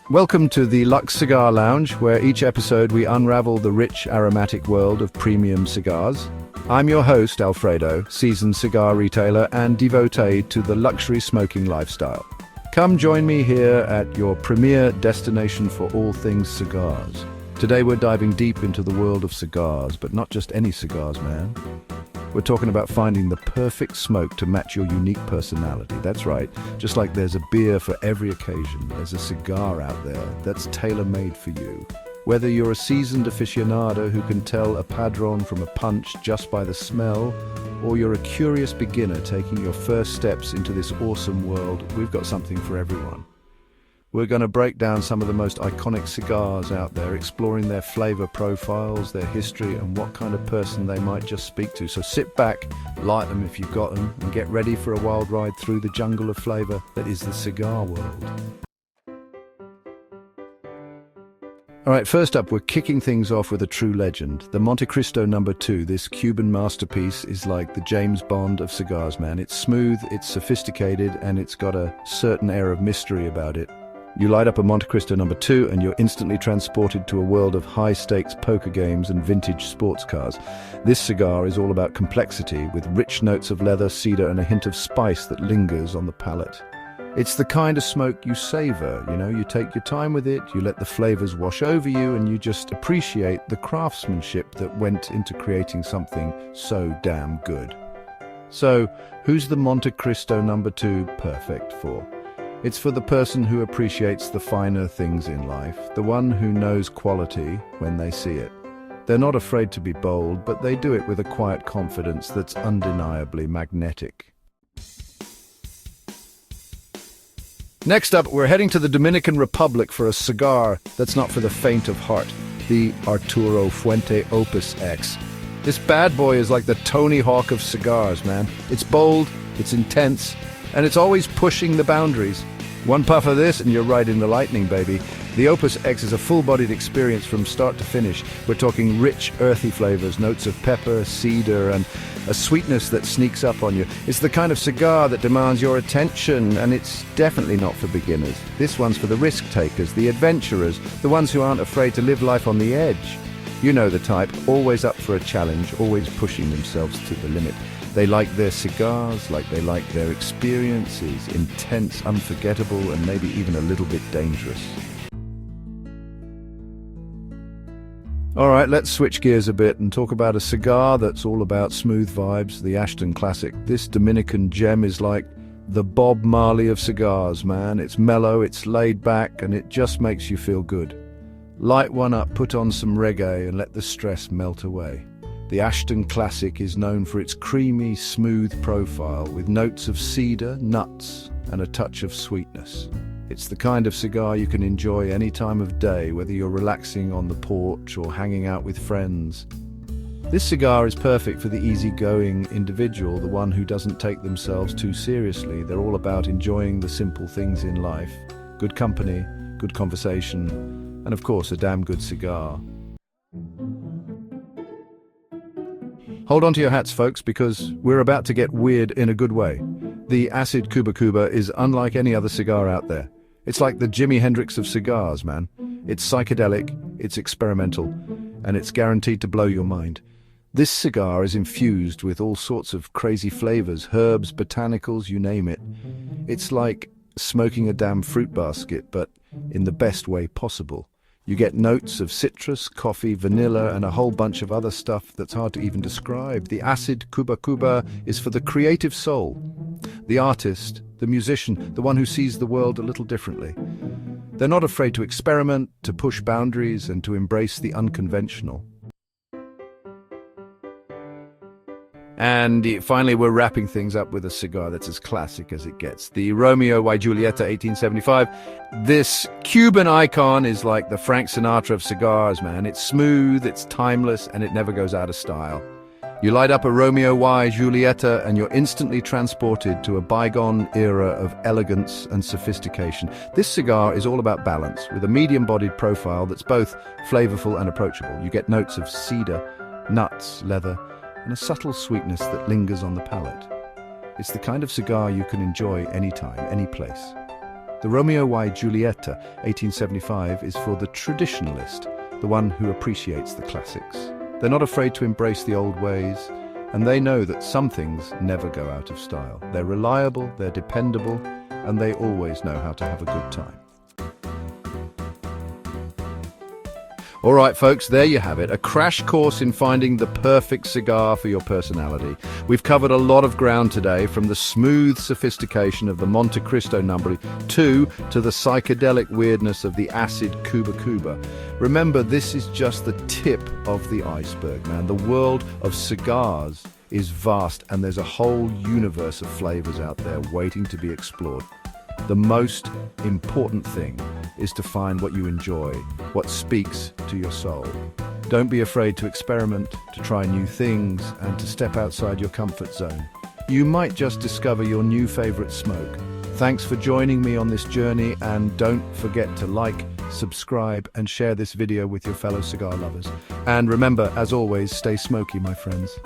Welcome to the Lux Cigar Lounge, where each episode we unravel the rich, aromatic world of premium cigars. I'm your host, Alfredo, seasoned cigar retailer and devotee to the luxury smoking lifestyle. Come join me here at your premier destination for all things cigars. Today we're diving deep into the world of cigars, but not just any cigars, man. We're talking about finding the perfect smoke to match your unique personality. That's right. Just like there's a beer for every occasion, there's a cigar out there that's tailor-made for you. Whether you're a seasoned aficionado who can tell a padron from a punch just by the smell, or you're a curious beginner taking your first steps into this awesome world, we've got something for everyone. We're going to break down some of the most iconic cigars out there, exploring their flavor profiles, their history, and what kind of person they might just speak to. So sit back, light them if you've got them, and get ready for a wild ride through the jungle of flavor that is the cigar world. All right, first up, we're kicking things off with a true legend. The Montecristo No. 2, this Cuban masterpiece, is like the James Bond of cigars, man. It's smooth, it's sophisticated, and it's got a certain air of mystery about it. You light up a Montecristo No. 2 and you're instantly transported to a world of high-stakes poker games and vintage sports cars. This cigar is all about complexity, with rich notes of leather, cedar, and a hint of spice that lingers on the palate. It's the kind of smoke you savor, you take your time with it, you let the flavors wash over you, and you just appreciate the craftsmanship that went into creating something so damn good. So, who's the Montecristo No. 2 perfect for? It's for the person who appreciates the finer things in life, the one who knows quality when they see it. They're not afraid to be bold, but they do it with a quiet confidence that's undeniably magnetic. Next up, we're heading to the Dominican Republic for a cigar that's not for the faint of heart, the Arturo Fuente Opus X. This bad boy is like the Tony Hawk of cigars, man. It's bold, it's intense, and it's always pushing the boundaries. One puff of this and you're riding the lightning, baby. The Opus X is a full-bodied experience from start to finish. We're talking rich, earthy flavors, notes of pepper, cedar, and a sweetness that sneaks up on you. It's the kind of cigar that demands your attention, and it's definitely not for beginners. This one's for the risk takers, the adventurers, the ones who aren't afraid to live life on the edge. You know the type, always up for a challenge, always pushing themselves to the limit. They like their cigars like they like their experiences, intense, unforgettable, and maybe even a little bit dangerous. All right, let's switch gears a bit and talk about a cigar that's all about smooth vibes, the Ashton Classic. This Dominican gem is like the Bob Marley of cigars, man. It's mellow, it's laid back, and it just makes you feel good. Light one up, put on some reggae, and let the stress melt away. The Ashton Classic is known for its creamy, smooth profile with notes of cedar, nuts, and a touch of sweetness. It's the kind of cigar you can enjoy any time of day, whether you're relaxing on the porch or hanging out with friends. This cigar is perfect for the easygoing individual, the one who doesn't take themselves too seriously. They're all about enjoying the simple things in life. Good company, good conversation, and of course a damn good cigar. Hold on to your hats, folks, because we're about to get weird in a good way. The Acid Cuba Cuba is unlike any other cigar out there. It's like the Jimi Hendrix of cigars, man. It's psychedelic, it's experimental, and it's guaranteed to blow your mind. This cigar is infused with all sorts of crazy flavors, herbs, botanicals, you name it. It's like smoking a damn fruit basket, but in the best way possible. You get notes of citrus, coffee, vanilla, and a whole bunch of other stuff that's hard to even describe. The Acid Cuba Cuba is for the creative soul, the artist, the musician, the one who sees the world a little differently. They're not afraid to experiment, to push boundaries, and to embrace the unconventional. And finally, we're wrapping things up with a cigar that's as classic as it gets. The Romeo y Julieta 1875. This Cuban icon is like the Frank Sinatra of cigars, man. It's smooth, it's timeless, and it never goes out of style. You light up a Romeo y Julieta and you're instantly transported to a bygone era of elegance and sophistication. This cigar is all about balance, with a medium-bodied profile that's both flavorful and approachable. You get notes of cedar, nuts, leather, and a subtle sweetness that lingers on the palate. It's the kind of cigar you can enjoy anytime, any place. The Romeo y Julieta, 1875, is for the traditionalist, the one who appreciates the classics. They're not afraid to embrace the old ways, and they know that some things never go out of style. They're reliable, they're dependable, and they always know how to have a good time. All right, folks, there you have it. A crash course in finding the perfect cigar for your personality. We've covered a lot of ground today, from the smooth sophistication of the Monte Cristo number 2 to the psychedelic weirdness of the acid Cuba Cuba. Remember, this is just the tip of the iceberg, man. The world of cigars is vast, and there's a whole universe of flavors out there waiting to be explored. The most important thing is to find what you enjoy, what speaks to your soul. Don't be afraid to experiment, to try new things, and to step outside your comfort zone. You might just discover your new favorite smoke. Thanks for joining me on this journey, and don't forget to like, subscribe, and share this video with your fellow cigar lovers. And remember, as always, stay smoky, my friends.